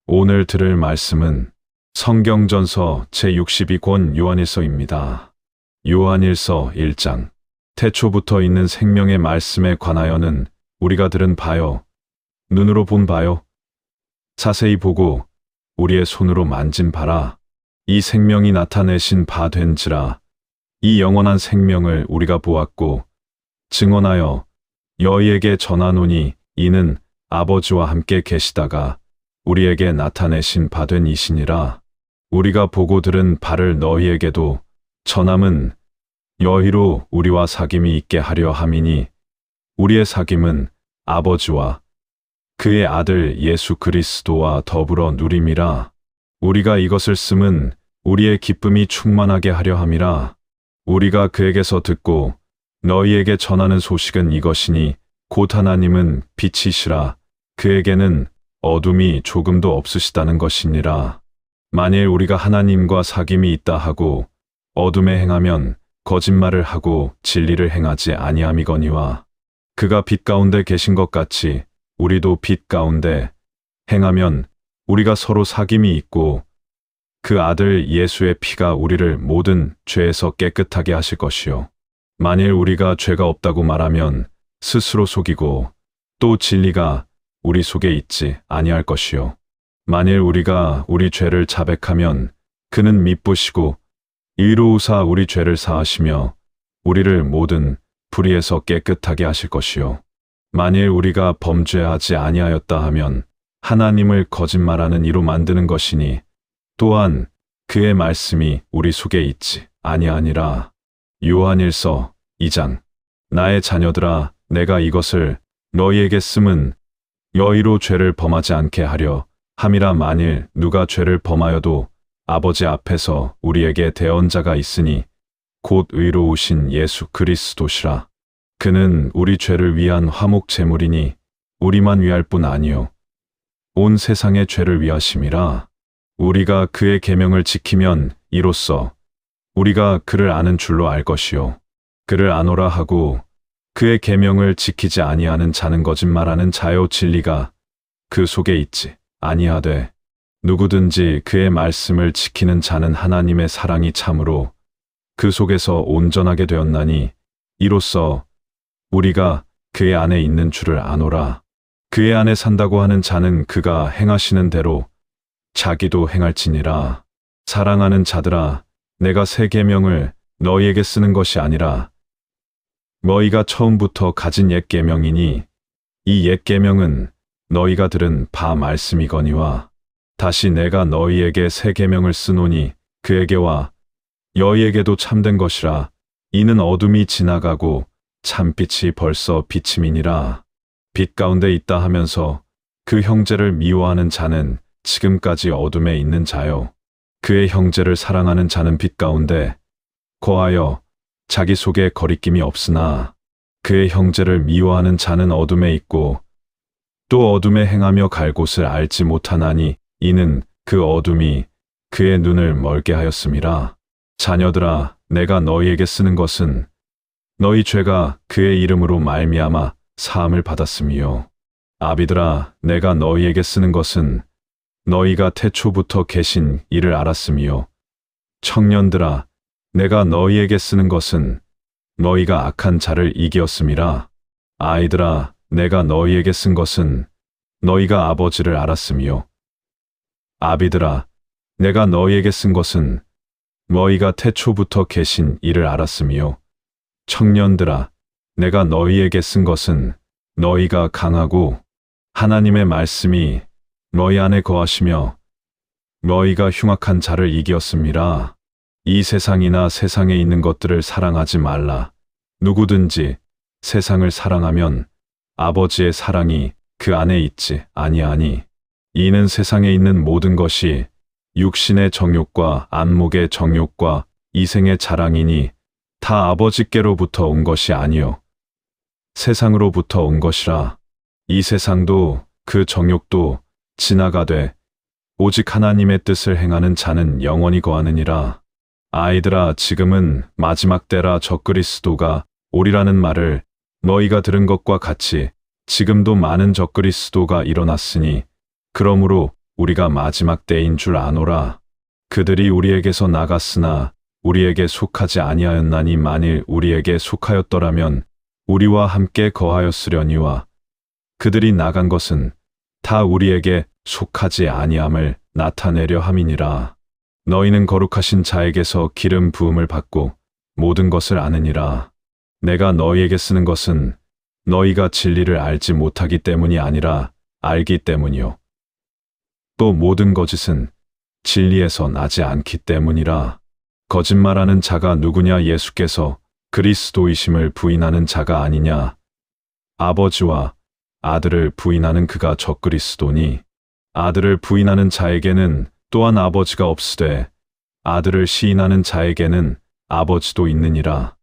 오늘 들을 말씀은 성경전서 제62권 요한일서입니다. 요한일서 1장. 태초부터 있는 생명의 말씀에 관하여는 우리가 들은 바요, 눈으로 본 바요, 자세히 보고 우리의 손으로 만진 바라. 이 생명이 나타내신 바 된지라. 이 영원한 생명을 우리가 보았고 증언하여 너희에게 전하노니 이는 아버지와 함께 계시다가 우리에게 나타내신 바 된 이시니라. 우리가 보고 들은 바를 너희에게도 전함은 너희로 우리와 사귐이 있게 하려 함이니 우리의 사귐은 아버지와 그의 아들 예수 그리스도와 더불어 누림이라. 우리가 이것을 쓰면 우리의 기쁨이 충만하게 하려 함이라. 우리가 그에게서 듣고 너희에게 전하는 소식은 이것이니 곧 하나님은 빛이시라. 그에게는 어둠이 조금도 없으시다는 것이니라. 만일 우리가 하나님과 사귐이 있다 하고 어둠에 행하면 거짓말을 하고 진리를 행하지 아니함이거니와 그가 빛 가운데 계신 것 같이 우리도 빛 가운데 행하면 우리가 서로 사귐이 있고 그 아들 예수의 피가 우리를 모든 죄에서 깨끗하게 하실 것이요. 만일 우리가 죄가 없다고 말하면 스스로 속이고 또 진리가 우리 속에 있지 아니할 것이요. 만일 우리가 우리 죄를 자백하면 그는 미쁘시고 의로우사 우리 죄를 사하시며 우리를 모든 불의에서 깨끗하게 하실 것이요. 만일 우리가 범죄하지 아니하였다 하면 하나님을 거짓말하는 이로 만드는 것이니 또한 그의 말씀이 우리 속에 있지 아니하니라. 요한일서 2장. 나의 자녀들아, 내가 이것을 너희에게 쓰면 너희로 죄를 범하지 않게 하려 함이라. 만일 누가 죄를 범하여도 아버지 앞에서 우리에게 대언자가 있으니 곧 의로우신 예수 그리스도시라. 그는 우리 죄를 위한 화목 제물이니 우리만 위할 뿐 아니요 온 세상의 죄를 위하심이라. 우리가 그의 계명을 지키면 이로써 우리가 그를 아는 줄로 알 것이요. 그를 아노라 하고 그의 계명을 지키지 아니하는 자는 거짓말하는 자요 진리가 그 속에 있지 아니하되 누구든지 그의 말씀을 지키는 자는 하나님의 사랑이 참으로 그 속에서 온전하게 되었나니 이로써 우리가 그의 안에 있는 줄을 아노라. 그의 안에 산다고 하는 자는 그가 행하시는 대로 자기도 행할지니라. 사랑하는 자들아, 내가 새 계명을 너희에게 쓰는 것이 아니라 너희가 처음부터 가진 옛 계명이니 이 옛 계명은 너희가 들은 바 말씀이거니와 다시 내가 너희에게 새 계명을 쓰노니 그에게와 너희에게도 참된 것이라. 이는 어둠이 지나가고 참빛이 벌써 비침이니라. 빛 가운데 있다 하면서 그 형제를 미워하는 자는 지금까지 어둠에 있는 자요. 그의 형제를 사랑하는 자는 빛 가운데 거하여 자기 속에 거리낌이 없으나 그의 형제를 미워하는 자는 어둠에 있고 또 어둠에 행하며 갈 곳을 알지 못하나니 이는 그 어둠이 그의 눈을 멀게 하였음이라. 자녀들아, 내가 너희에게 쓰는 것은 너희 죄가 그의 이름으로 말미암아 사함을 받았음이요. 아비들아, 내가 너희에게 쓰는 것은 너희가 태초부터 계신 이를 알았음이요. 청년들아, 내가 너희에게 쓰는 것은 너희가 악한 자를 이기었음이라. 아이들아, 내가 너희에게 쓴 것은 너희가 아버지를 알았음이요. 아비들아, 내가 너희에게 쓴 것은 너희가 태초부터 계신 이를 알았음이요. 청년들아, 내가 너희에게 쓴 것은 너희가 강하고 하나님의 말씀이 너희 안에 거하시며 너희가 흉악한 자를 이기었음이라. 이 세상이나 세상에 있는 것들을 사랑하지 말라. 누구든지 세상을 사랑하면 아버지의 사랑이 그 안에 있지 아니하니 이는 세상에 있는 모든 것이 육신의 정욕과 안목의 정욕과 이생의 자랑이니 다 아버지께로부터 온 것이 아니요 세상으로부터 온 것이라. 이 세상도 그 정욕도 지나가되 오직 하나님의 뜻을 행하는 자는 영원히 거하느니라. 아이들아, 지금은 마지막 때라. 적그리스도가 오리라는 말을 너희가 들은 것과 같이 지금도 많은 적그리스도가 일어났으니 그러므로 우리가 마지막 때인 줄 아노라. 그들이 우리에게서 나갔으나 우리에게 속하지 아니하였나니 만일 우리에게 속하였더라면 우리와 함께 거하였으려니와 그들이 나간 것은 다 우리에게 속하지 아니함을 나타내려 함이니라. 너희는 거룩하신 자에게서 기름 부음을 받고 모든 것을 아느니라. 내가 너희에게 쓰는 것은 너희가 진리를 알지 못하기 때문이 아니라 알기 때문이요. 또 모든 거짓은 진리에서 나지 않기 때문이라. 거짓말하는 자가 누구냐? 예수께서 그리스도이심을 부인하는 자가 아니냐? 아버지와 아들을 부인하는 그가 적그리스도니 아들을 부인하는 자에게는 또한 아버지가 없으되 아들을 시인하는 자에게는 아버지도 있느니라.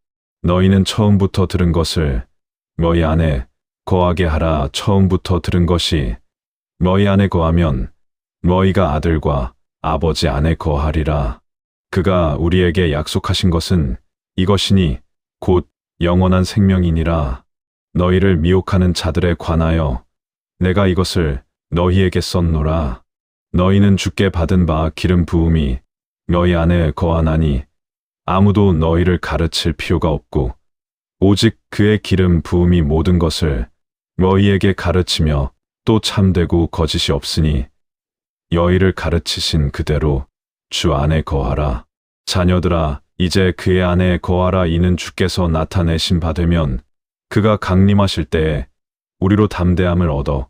너희는 처음부터 들은 것을 너희 안에 거하게 하라. 처음부터 들은 것이 너희 안에 거하면 너희가 아들과 아버지 안에 거하리라. 그가 우리에게 약속하신 것은 이것이니 곧 영원한 생명이니라. 너희를 미혹하는 자들에 관하여 내가 이것을 너희에게 썼노라. 너희는 주께 받은 바 기름 부음이 너희 안에 거하나니 아무도 너희를 가르칠 필요가 없고 오직 그의 기름 부음이 모든 것을 너희에게 가르치며 또 참되고 거짓이 없으니 너희를 가르치신 그대로 주 안에 거하라. 자녀들아, 이제 그의 안에 거하라. 이는 주께서 나타내신 바 되면 그가 강림하실 때에 우리로 담대함을 얻어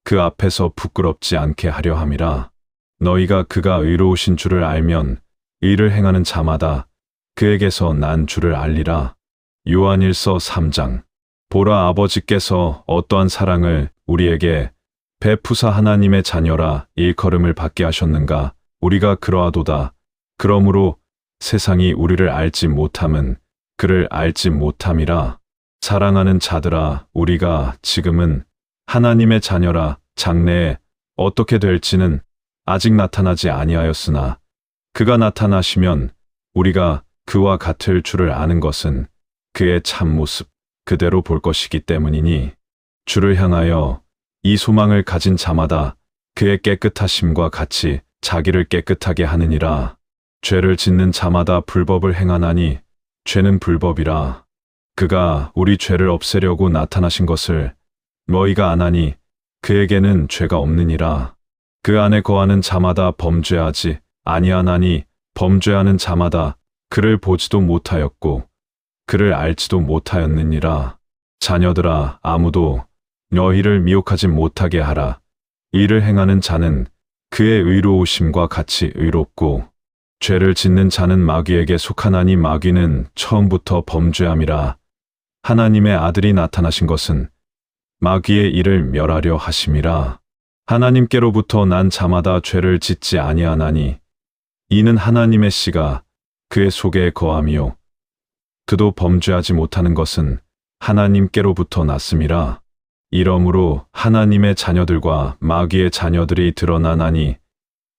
그 앞에서 부끄럽지 않게 하려 함이라. 너희가 그가 의로우신 줄을 알면 의를 행하는 자마다 그에게서 난 줄을 알리라. 요한일서 3장. 보라, 아버지께서 어떠한 사랑을 우리에게 베푸사 하나님의 자녀라 일컬음을 받게 하셨는가? 우리가 그러하도다. 그러므로 세상이 우리를 알지 못함은 그를 알지 못함이라. 사랑하는 자들아, 우리가 지금은 하나님의 자녀라. 장래에 어떻게 될지는 아직 나타나지 아니하였으나 그가 나타나시면 우리가 그와 같을 줄을 아는 것은 그의 참모습 그대로 볼 것이기 때문이니 주를 향하여 이 소망을 가진 자마다 그의 깨끗하심과 같이 자기를 깨끗하게 하느니라. 죄를 짓는 자마다 불법을 행하나니 죄는 불법이라. 그가 우리 죄를 없애려고 나타나신 것을 너희가 아나니 그에게는 죄가 없느니라. 그 안에 거하는 자마다 범죄하지 아니하나니 범죄하는 자마다 그를 보지도 못하였고 그를 알지도 못하였느니라. 자녀들아, 아무도 너희를 미혹하지 못하게 하라. 이를 행하는 자는 그의 의로우심과 같이 의롭고 죄를 짓는 자는 마귀에게 속하나니 마귀는 처음부터 범죄함이라. 하나님의 아들이 나타나신 것은 마귀의 일을 멸하려 하심이라. 하나님께로부터 난 자마다 죄를 짓지 아니하나니 이는 하나님의 씨가 그의 속에 거함이요 그도 범죄하지 못하는 것은 하나님께로부터 났음이라. 이러므로 하나님의 자녀들과 마귀의 자녀들이 드러나나니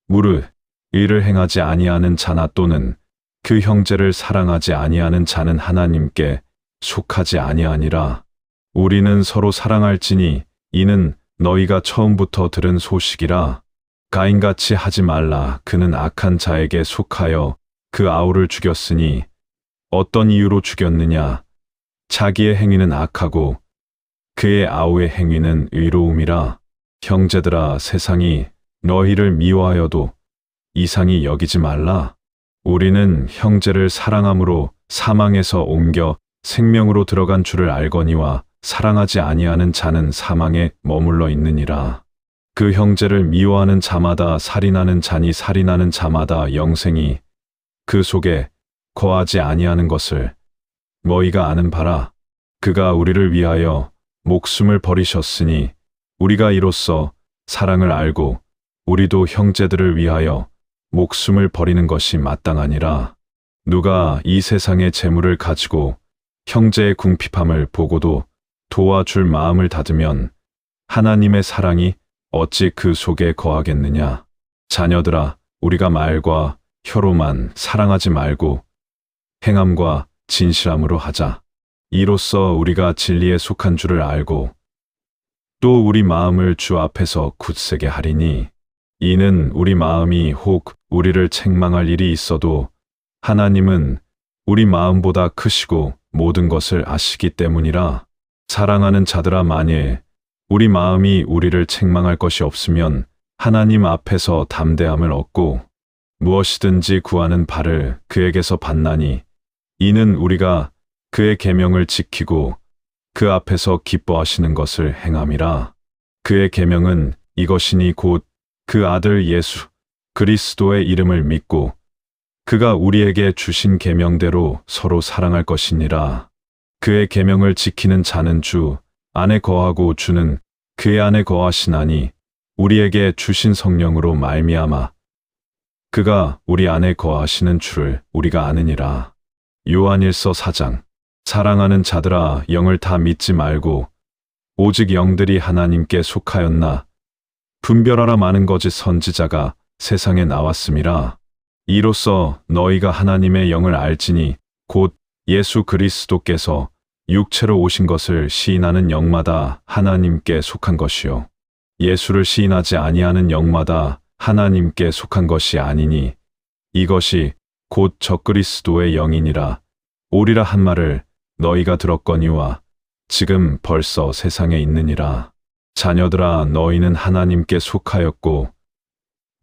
무릇 의를 행하지 아니하는 자나 또는 그 형제를 사랑하지 아니하는 자는 하나님께 속하지 아니하니라. 우리는 서로 사랑할지니 이는 너희가 처음부터 들은 소식이라. 가인같이 하지 말라. 그는 악한 자에게 속하여 그 아우를 죽였으니 어떤 이유로 죽였느냐? 자기의 행위는 악하고 그의 아우의 행위는 의로움이라. 형제들아, 세상이 너희를 미워하여도 이상히 여기지 말라. 우리는 형제를 사랑함으로 사망에서 옮겨 생명으로 들어간 줄을 알거니와 사랑하지 아니하는 자는 사망에 머물러 있느니라. 그 형제를 미워하는 자마다 살인하는 자니 살인하는 자마다 영생이 그 속에 거하지 아니하는 것을 너희가 아는 바라. 그가 우리를 위하여 목숨을 버리셨으니 우리가 이로써 사랑을 알고 우리도 형제들을 위하여 목숨을 버리는 것이 마땅하니라. 누가 이 세상의 재물을 가지고 형제의 궁핍함을 보고도 도와줄 마음을 닫으면 하나님의 사랑이 어찌 그 속에 거하겠느냐. 자녀들아, 우리가 말과 혀로만 사랑하지 말고 행함과 진실함으로 하자. 이로써 우리가 진리에 속한 줄을 알고 또 우리 마음을 주 앞에서 굳세게 하리니 이는 우리 마음이 혹 우리를 책망할 일이 있어도 하나님은 우리 마음보다 크시고 모든 것을 아시기 때문이라. 사랑하는 자들아, 만일 우리 마음이 우리를 책망할 것이 없으면 하나님 앞에서 담대함을 얻고 무엇이든지 구하는 바를 그에게서 받나니, 이는 우리가 그의 계명을 지키고 그 앞에서 기뻐하시는 것을 행함이라. 그의 계명은 이것이니 곧 그 아들 예수 그리스도의 이름을 믿고 그가 우리에게 주신 계명대로 서로 사랑할 것이니라. 그의 계명을 지키는 자는 주 안에 거하고 주는 그의 안에 거하시나니, 우리에게 주신 성령으로 말미암아 그가 우리 안에 거하시는 줄을 우리가 아느니라. 요한일서 4장. 사랑하는 자들아, 영을 다 믿지 말고 오직 영들이 하나님께 속하였나 분별하라. 많은 거짓 선지자가 세상에 나왔음이라. 이로써 너희가 하나님의 영을 알지니 곧 예수 그리스도께서 육체로 오신 것을 시인하는 영마다 하나님께 속한 것이요 예수를 시인하지 아니하는 영마다 하나님께 속한 것이 아니니, 이것이 곧 적그리스도의 영이니라. 오리라 한 말을 너희가 들었거니와 지금 벌써 세상에 있느니라. 자녀들아, 너희는 하나님께 속하였고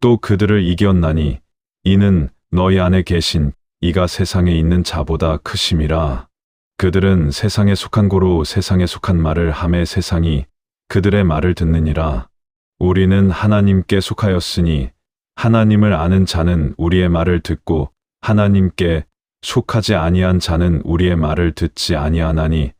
또 그들을 이겼나니, 이는 너희 안에 계신 이가 세상에 있는 자보다 크심이라. 그들은 세상에 속한 고로 세상에 속한 말을 하매 세상이 그들의 말을 듣느니라. 우리는 하나님께 속하였으니 하나님을 아는 자는 우리의 말을 듣고 하나님께 속하지 아니한 자는 우리의 말을 듣지 아니하나니,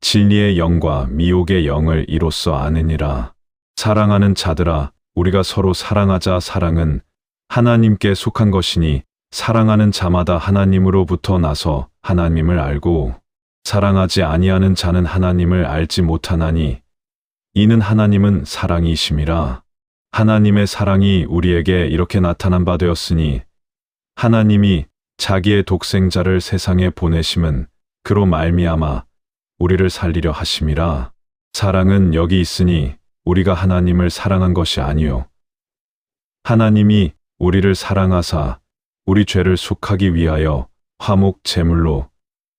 진리의 영과 미혹의 영을 이로써 아느니라. 사랑하는 자들아, 우리가 서로 사랑하자. 사랑은 하나님께 속한 것이니 사랑하는 자마다 하나님으로부터 나서 하나님을 알고, 사랑하지 아니하는 자는 하나님을 알지 못하나니, 이는 하나님은 사랑이심이라. 하나님의 사랑이 우리에게 이렇게 나타난 바 되었으니, 하나님이 자기의 독생자를 세상에 보내심은 그로 말미암아 우리를 살리려 하심이라. 사랑은 여기 있으니 우리가 하나님을 사랑한 것이 아니요 하나님이 우리를 사랑하사 우리 죄를 속하기 위하여 화목 제물로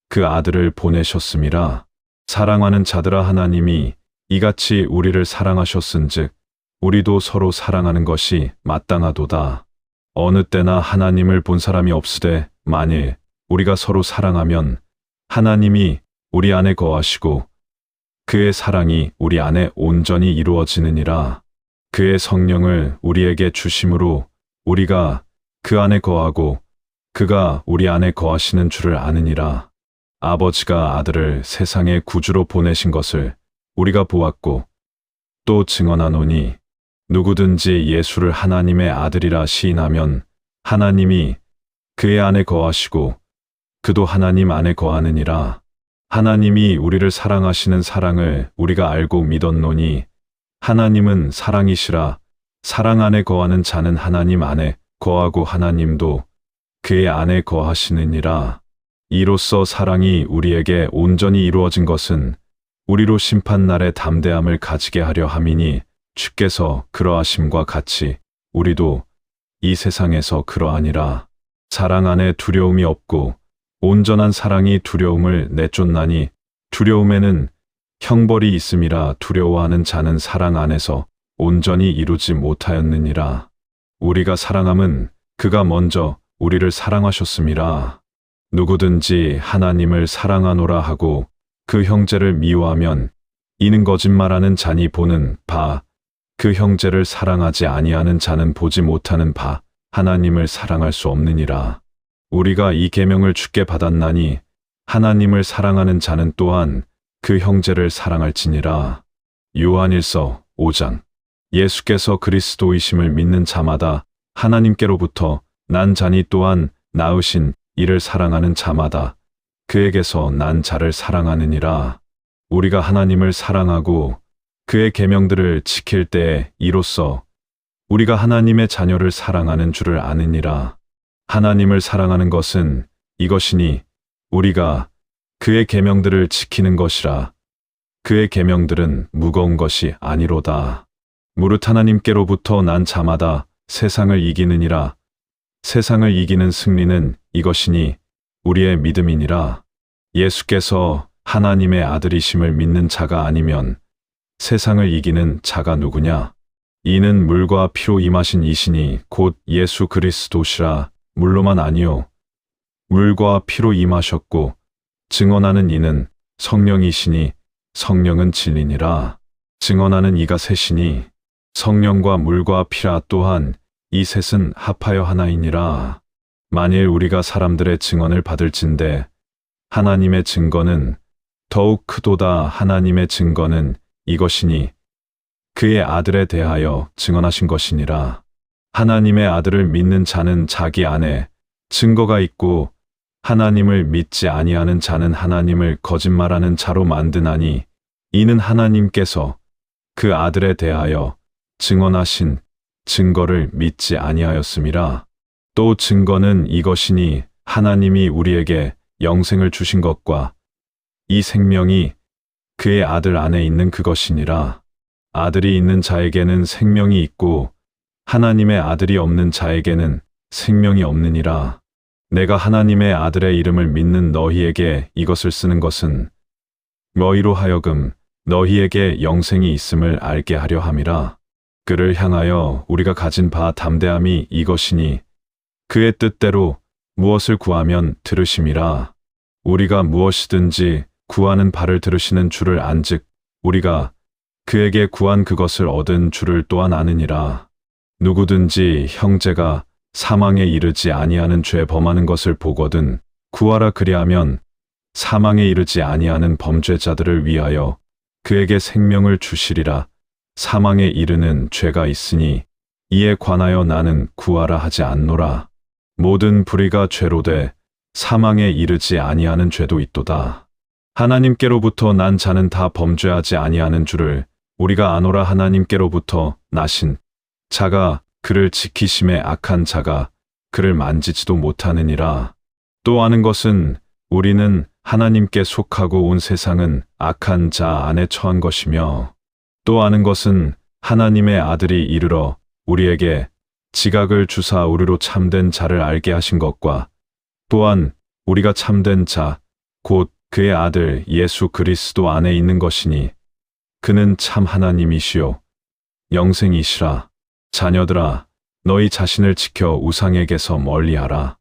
그 아들을 보내셨음이라. 사랑하는 자들아, 하나님이 이같이 우리를 사랑하셨은즉 우리도 서로 사랑하는 것이 마땅하도다. 어느 때나 하나님을 본 사람이 없으되 만일 우리가 서로 사랑하면 하나님이 우리 안에 거하시고 그의 사랑이 우리 안에 온전히 이루어지느니라. 그의 성령을 우리에게 주심으로 우리가 그 안에 거하고 그가 우리 안에 거하시는 줄을 아느니라. 아버지가 아들을 세상의 구주로 보내신 것을 우리가 보았고 또 증언하노니, 누구든지 예수를 하나님의 아들이라 시인하면 하나님이 그의 안에 거하시고 그도 하나님 안에 거하느니라. 하나님이 우리를 사랑하시는 사랑을 우리가 알고 믿었노니, 하나님은 사랑이시라. 사랑 안에 거하는 자는 하나님 안에 거하고 하나님도 그의 안에 거하시느니라. 이로써 사랑이 우리에게 온전히 이루어진 것은 우리로 심판날에 담대함을 가지게 하려 함이니, 주께서 그러하심과 같이 우리도 이 세상에서 그러하니라. 사랑 안에 두려움이 없고 온전한 사랑이 두려움을 내쫓나니, 두려움에는 형벌이 있음이라. 두려워하는 자는 사랑 안에서 온전히 이루지 못하였느니라. 우리가 사랑함은 그가 먼저 우리를 사랑하셨음이라. 누구든지 하나님을 사랑하노라 하고 그 형제를 미워하면 이는 거짓말하는 자니, 보는 바 그 형제를 사랑하지 아니하는 자는 보지 못하는 바 하나님을 사랑할 수 없느니라. 우리가 이 계명을 주께 받았나니, 하나님을 사랑하는 자는 또한 그 형제를 사랑할지니라. 요한일서 5장. 예수께서 그리스도이심을 믿는 자마다 하나님께로부터 난 자니, 또한 낳으신 이를 사랑하는 자마다 그에게서 난 자를 사랑하느니라. 우리가 하나님을 사랑하고 그의 계명들을 지킬 때에 이로써 우리가 하나님의 자녀를 사랑하는 줄을 아느니라. 하나님을 사랑하는 것은 이것이니, 우리가 그의 계명들을 지키는 것이라. 그의 계명들은 무거운 것이 아니로다. 무릇 하나님께로부터 난 자마다 세상을 이기느니라. 세상을 이기는 승리는 이것이니 우리의 믿음이니라. 예수께서 하나님의 아들이심을 믿는 자가 아니면 세상을 이기는 자가 누구냐? 이는 물과 피로 임하신 이신이 곧 예수 그리스도시라. 물로만 아니요 물과 피로 임하셨고 증언하는 이는 성령이시니 성령은 진리니라. 증언하는 이가 셋이니 성령과 물과 피라. 또한 이 셋은 합하여 하나이니라. 만일 우리가 사람들의 증언을 받을진대 하나님의 증거는 더욱 크도다. 하나님의 증거는 이것이니 그의 아들에 대하여 증언하신 것이니라. 하나님의 아들을 믿는 자는 자기 안에 증거가 있고 하나님을 믿지 아니하는 자는 하나님을 거짓말하는 자로 만드나니 이는 하나님께서 그 아들에 대하여 증언하신 증거를 믿지 아니하였음이라. 또 증거는 이것이니 하나님이 우리에게 영생을 주신 것과 이 생명이 그의 아들 안에 있는 그것이니라. 아들이 있는 자에게는 생명이 있고 하나님의 아들이 없는 자에게는 생명이 없느니라. 내가 하나님의 아들의 이름을 믿는 너희에게 이것을 쓰는 것은 너희로 하여금 너희에게 영생이 있음을 알게 하려 함이라. 그를 향하여 우리가 가진 바 담대함이 이것이니 그의 뜻대로 무엇을 구하면 들으심이라. 우리가 무엇이든지 구하는 바를 들으시는 줄을 안즉 우리가 그에게 구한 그것을 얻은 줄을 또한 아느니라. 누구든지 형제가 사망에 이르지 아니하는 죄 범하는 것을 보거든 구하라. 그리하면 사망에 이르지 아니하는 범죄자들을 위하여 그에게 생명을 주시리라. 사망에 이르는 죄가 있으니 이에 관하여 나는 구하라 하지 않노라. 모든 불의가 죄로 돼 사망에 이르지 아니하는 죄도 있도다. 하나님께로부터 난 자는 다 범죄하지 아니하는 줄을 우리가 아노라. 하나님께로부터 나신 자가 그를 지키심에 악한 자가 그를 만지지도 못하느니라. 또 아는 것은 우리는 하나님께 속하고 온 세상은 악한 자 안에 처한 것이며 또 아는 것은 하나님의 아들이 이르러 우리에게 지각을 주사 우리로 참된 자를 알게 하신 것과 또한 우리가 참된 자 곧 그의 아들 예수 그리스도 안에 있는 것이니 그는 참 하나님이시요 영생이시라. 자녀들아 너희 자신을 지켜 우상에게서 멀리하라.